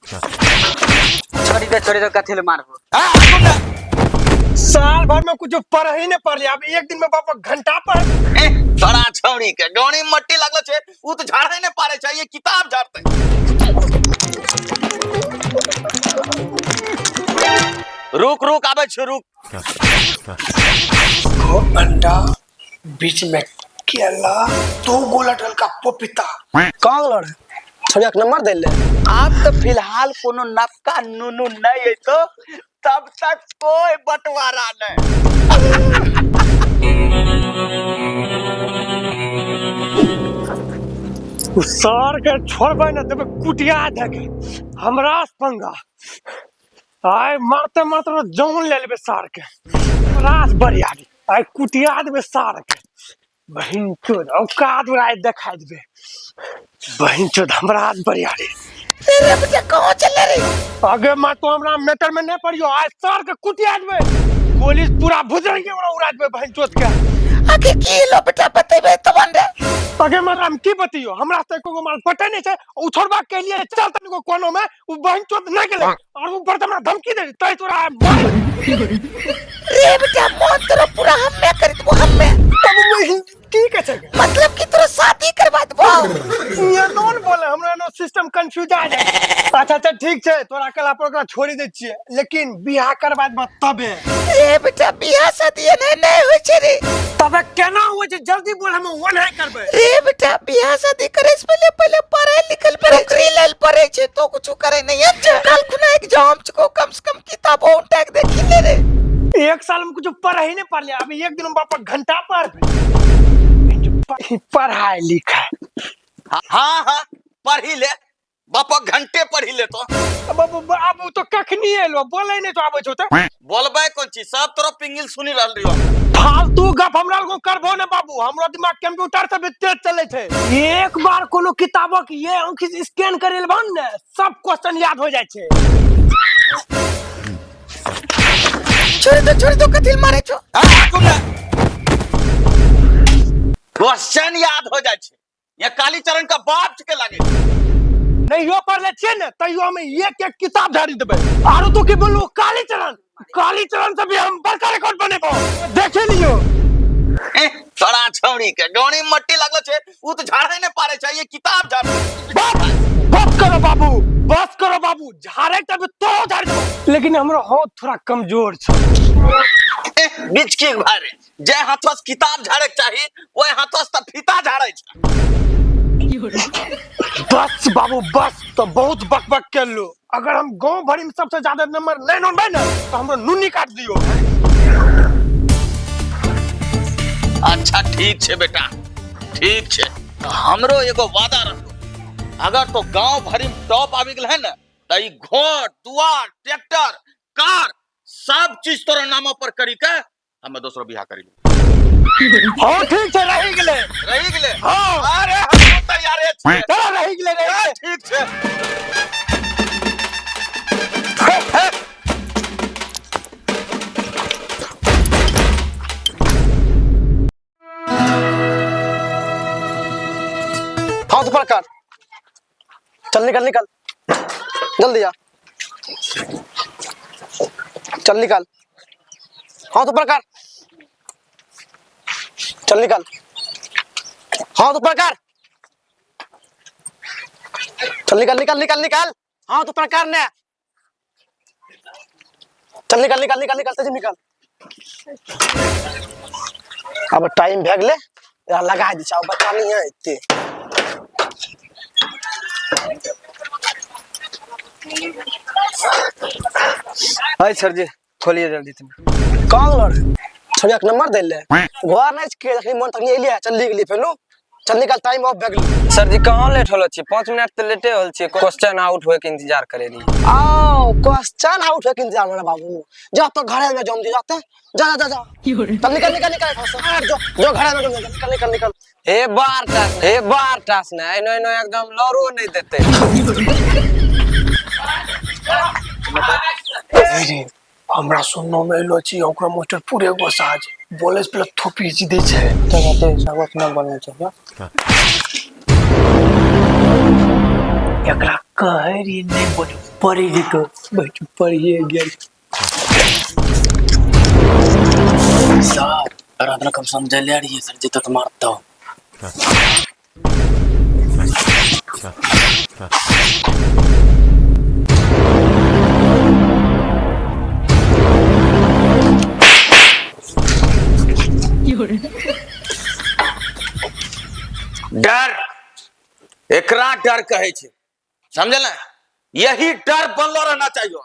छोड़ी दे कथी ले मारबो। साल भर में कुछ पढ़ ही नहीं पढ़ लिया, अब एक दिन में बाबा घंटा पढ़। थोड़ा छोड़ी के डोनी मट्टी लागल छे, उ तो झाड़े नहीं पारे चाहिए, किताब झाड़ते। रुक रुक आबे छ रुक। अंडा बीच में केला, 2 गोला डल का पपीता। कहां लड़ छोड़ा के नंबर दे ले। आप तो फिलहाल कोनो नपका नुनु नहीं है तो तब तक कोई बंटवारा नहीं। सर के छोड़बे न देबे कुटिया देके हमरा से पंगा। आय मारते मारते जान ले लेबे सर के, रास बरियारी आय कुटिया देबे सर के। बहिन चोद औकात में आय देखा देबे, बहिन चोद हमरा से बरियारी। तेरे बेटा कहां चले रे? आगे मैं तो हमरा मैटर में नहीं पड़ियो, आय सर के कुटिया देबे, पुलिस पूरा भुजर के उड़ा देबे बहिन चोद के। आगे की लो बेटा बतेबे तबन रे। आगे मतलब की बतियो, हमरा से एको मार पटे नहीं छे, उ छोड़बा के लिए चल तनी को कोनो में उ बहन चोद नहीं गेले और ऊपर हमरा धमकी दे तई तोरा रे बेटा मन तोरा पूरा हम्मे कर देबो हम्मे। तब मैं की कह सके, मतलब कि तोरा शादी करवा देबो। ये कौन बोले, हमरा नो सिस्टम कंफ्यूज आ जाए। अच्छा ठीक छे, तोरा कला पर ओकरा छोड़ी दे छिए, लेकिन बियाह करबा दे तबे। रे बेटा बियाह शादी नहीं होय छे रे। तबे केना होय छे जल्दी बोल, हम वन है करबे। रे बेटा बियाह शादी करे से पहले पढ़ाई लिखल पर नौकरी लेल पड़े छे, तो कुछ करे नहीं अच्छा। कल खुना एग्जाम को कम से कम किताबों टैग देखी ले रे। एक साल में कुछ पढ़ ही नहीं पढ़ लिया, अभी एक दिन में बापा घंटा पढ़ पढ़ाई लिखाई। हाँ पढ़ी ले बापा, घंटे पढ़ी ले तो। अब तो कखनी एलो बोले नहीं तो आबे छ त बोलबे कोन चीज, सब तरफ पिंगिल सुनी रहल रियो। फालतू गप हमरा को करबो न बाबू, हमरा दिमाग कंप्यूटर से भी तेज चले छे। एक बार कोनो किताबो के ये आंखि से स्कैन करे लेबन ने, सब क्वेश्चन याद हो जाय छे। छोड़ दो कथिल मारे छो। क्वेश्चन याद हो जाय छे, ये कालीचरण का बाप के लागे नहीं हो पढ़ ले छे ने, तइयो हम एक किताब झाड़ी देबे। आरो तो के बोलू कालीचरण से भी हम बड़का रिकॉर्ड बनेबो, देखे लियो। थोड़ा छोड़ी के डोनी मट्टी लागल छे, उ तो झाड़े नहीं पारे चाहिए, किताब झाड़। बस करो बाबू, झाड़े तब तो झाड़ देबो, लेकिन हमरो हाथ थोड़ा कमजोर छे। बीच के भारे जे हाथोस किताब झाड़े चाहिए, ओए हाथोस त फीता झाड़े छे। बस बाबू बस, तो बहुत बकबक कर लो। अगर हम गांव भरी में सबसे ज्यादा नंबर ले नो भाई ना, तो हमरो नुनी काट दियो। अच्छा ठीक छे बेटा, ठीक छे। हमरो एगो वादा रखो, अगर तो गांव भरी में टॉप आबि गेल है ना, त ई घर दुआर ट्रैक्टर कार सब चीज तोरा नाम पर करी के हमें दूसरो बियाह करी। हां ठीक छे, रही गेले। हां अरे हम तैयार छे, चलो रही गेले। ठीक छे। हां तो प्रकार चल निकल जल्दी जा, चल निकल। हाँ तो प्रकार चल निकल। हाँ तो प्रकार चल निकल। हाँ तो प्रकार ने चल निकल तेजी निकल। अब टाइम भे गेले, लगा दी छा, बच्चा नहीं है इतने। हाय सर जी खोलिए जल्दी तुम। कौन लड़ छोड़ा के नंबर दे ले, घर नहीं के देखली मन तक नहीं एलिए, चल गेली फेनु, चल निकल टाइम ऑफ भे गेल। सर जी कहां लेट होलो छी, 5 मिनट त लेटे होल छी, क्वेश्चन आउट होए के इंतजार करे रही। आओ क्वेश्चन आउट होए के इंतजार में बाबू, जा तो घरे में जम दी जाते, जा चल निकल जो घरे में निकल। ए बार टास ना एनो एकदम लौरो नहीं देते। हमरा सुननो में एलो छी, ओकरा मास्टर पूरे गोसा आज बोले से पहले थोपी जी दे छे। तो सबक ना बोलना चाहिए। एकरा कहे रही नहीं बोले पढ़ी तो बैठ पढ़िए गेल सर रात में कम समझ ले रही है सर जी तो मारता हूँ डर एकरा डर कहे छे समझल यही डर बनलो रहना चाहिए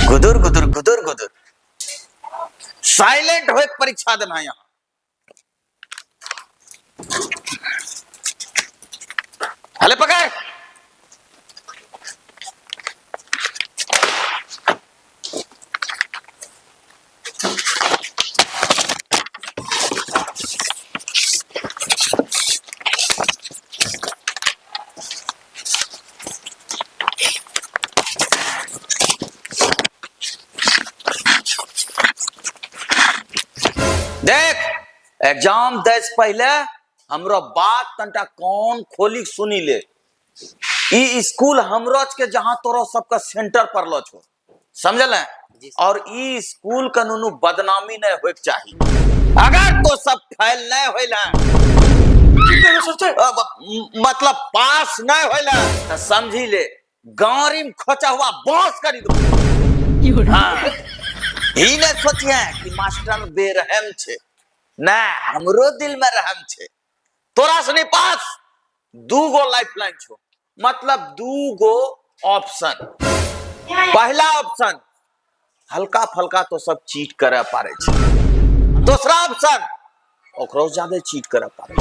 गुदुर गुदुर गुदुर गुदुर साइलेंट हो परीक्षा देना यहाँ हले पकड़ देख एग्जाम दे से पहले हमरो बात तंटा कौन खोली सुनी ले ई स्कूल हमरो के जहां तोरो सबका सेंटर पड़लो छो समझल और ई स्कूल का नुनु बदनामी नहीं होए के चाहिए अगर तो सब फेल नहीं होइला मतलब पास नहीं होइला तो समझी ले गाड़ी में खोचा हुआ बॉस करी दो हाँ ही ने सोचिए कि मास्टर बेरहम छे ना हमरो दिल में रहम छे तोरा सनी पास दूगो लाइफलाइन छो मतलब दूगो ऑप्शन पहला ऑप्शन हल्का फल्का तो सब चीट करे पारे छे दूसरा ऑप्शन ओकरो ज्यादा चीट करे पारे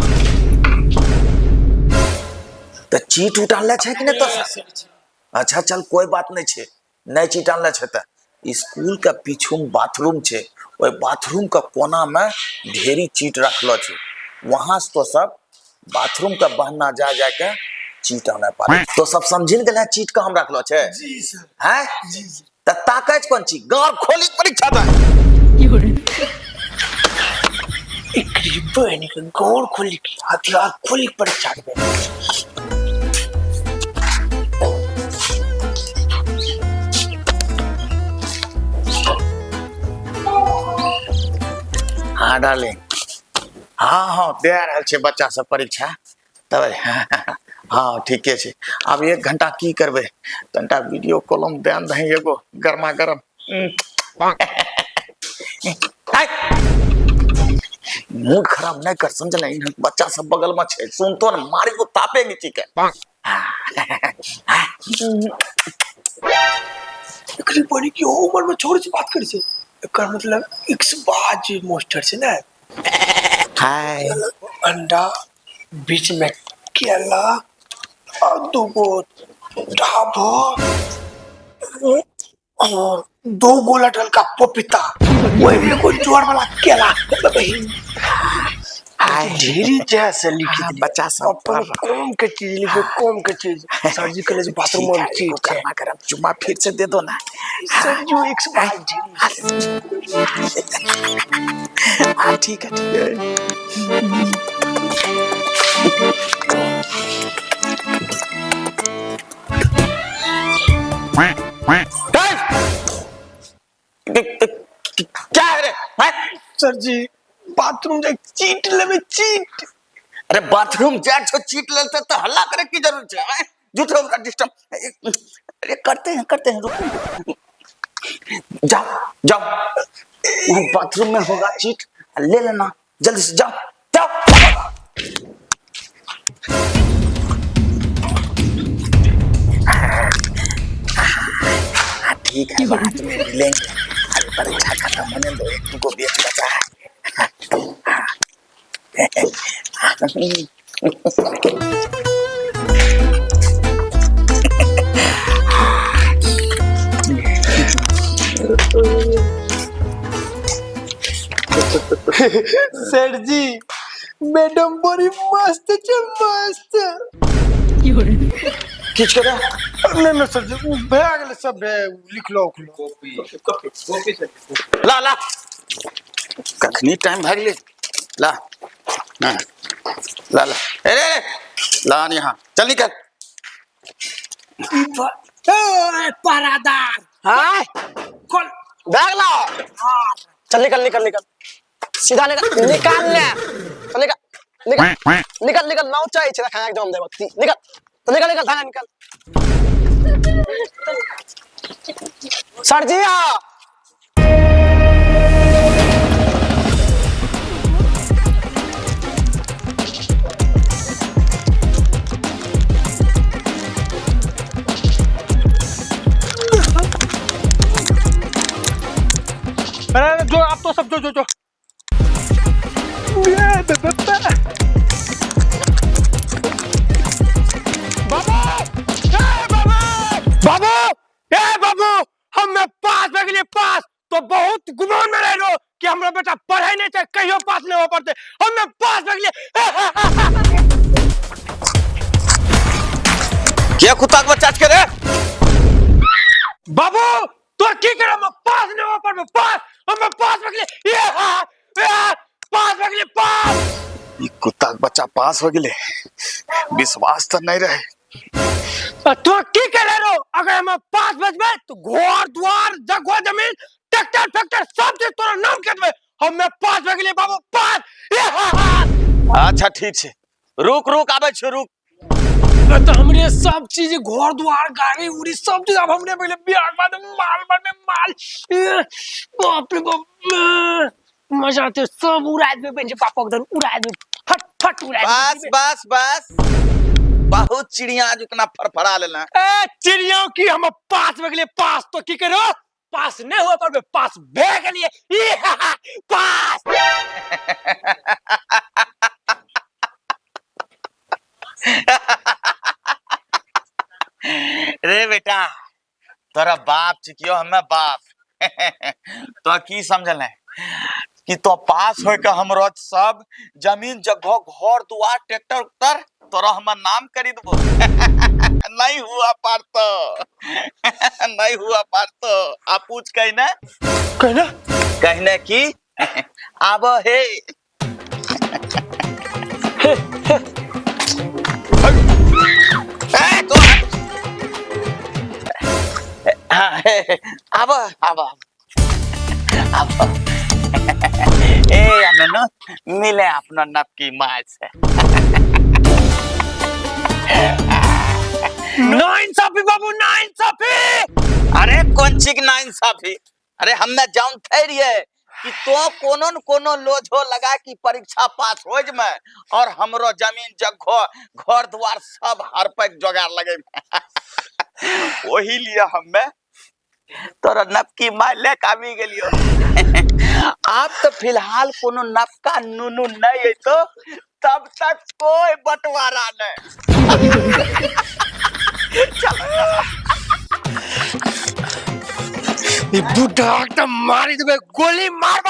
तो चीट उठाले छे कि नहीं तो अच्छा चल कोई बात नहीं छे नहीं चीट आनले छे त स्कूल का पीछू में बाथरूम छे ओए बाथरूम का कोना में ढेरी चीट रखलो छे वहां से तो सब बाथरूम का बहना जा जा के चीट आने पारे तो सब समझिन गेल चीट का हम रखलो छे जी सर हैं जी जी त ताकत कोन छी गांव खोली परीक्षा दे एकरी बहन के गौर खोली की हथियार खोली परीक्षा दे हाँ डार्लिंग हाँ हाँ दे रहल छे बच्चा सब परीक्षा तब हाँ ठीके छे अब 1 घंटा की करबे तंटा वीडियो कॉल में ध्यान दही एगो गरमा गरम मूड खराब नहीं कर समझ नहीं बच्चा सब बगल में छे सुनतो न मारी को तापे नीचे के एकरी बहन की उम्र में छोड़ से बात करी छे एकर मतलब एक्स बाज मास्टर से ना हाय अंडा बीच में केला और दूगो ढाबा और 2 गोला डल का पपीता वही में कोई जोर वाला केला हाय ढेरी जैसे लिखी थी बच्चा सब अपन कम के चीज लिखे कम के चीज सर जी कॉलेज बाथरूम में चीज है गरमा गरम चुम्मा फिर से दे दो ना सर जो 122 हाँ ठीक है क्या है रे सर जी बाथरूम जा चीट लेवे चीट अरे बाथरूम जा छो चीट लेते तो हल्ला करे की जरूरत है झूठे उनका डिस्टर्ब अरे करते हैं रुको जाओ जाओ वहाँ बाथरूम में होगा चीट ले लेना जल्दी से जाओ जाओ ठीक है बाद में लेंगे अरे परीक्षा खत्म होने दो एक को बेच बचा है सर जी मैडम बड़ी मस्त है मस्त किछ करे नहीं सर जी भैया गेले सब लिख लो ला ला कखनी टाइम भाग ले ला ला ला अरे ला यहाँ चल निकल। परादार हाँ खोल बैग लाओ। चल निकल निकल निकल सीधा निकल निकाल ले। चल निकल निकल निकल निकल नाउ चाहिए छे खाना एकदम दे बत्ती निकल। तो निकल निकल थाना निकल। सर जी आ अरे जो आप तो सब जो बाबू हमें पास में के लिए पास तो बहुत गुमान में रह लो कि हमरा बेटा पढ़े नहीं चाहिए कहियो पास नहीं हो पड़ते हमें पास में के लिए क्या कुत्ता को बच्चा करे बाबू तो की करे हम पास नहीं हो पड़ते पास हमें पास में के लिए पास में के लिए पास ये कुत्ता का बच्चा पास हो गए विश्वास तो नहीं रहे। तो की करे रो अगर हम पास बचबे तो घर द्वार जगह जमीन ट्रैक्टर फैक्टर सब चीज तोरा नाम के देबे हमें पास में के लिए बाबू पास अच्छा ठीक है रुक रुक आबे छ रुक। तो हमरे सब चीज घर द्वार गाड़ी उड़ी सब चीज अब हमरे पहले बियाह बाद माल बने माल बाप रे बाप मजा तो सब उड़ा दे बेंच पापा उधर उड़ा दे फट फट उड़ा बस बस बस बहुत चिड़िया आज उतना फड़फड़ा लेना। ए चिड़ियों की हम पास में के लिए पास तो की करो पास नहीं हुआ पर पास भे के लिए पास रे बेटा तोरा बाप चिकियो हमें बाप तो की समझल है कि तो पास हो के हमरो सब जमीन जगह घर दुआर ट्रैक्टर उक्टर तोरा हम नाम करी देबो नहीं हुआ पार तो नहीं हुआ पार तो आप पूछ कहना कि आब हे अब अब अब ए अननो मिले अपना नपकी माय से नाइंसाफी बाबू नाइंसाफी अरे कौन चीज नाइंसाफी अरे हमें जान थे रहिए कि तो कोनो न कोनो लोझो लगा कि परीक्षा पास हो जमे और हमरो जमीन जगह घर द्वार सब हर पैक जोगाड़ लगे वही लिए हमें तोरा नपकी माय ले कामी गेलियो आप तो फिलहाल कोनो नपका नुनु नहीं है तो तब तक कोई बंटवारा नहीं ये बुढ़ा तो मारी दे गोली मार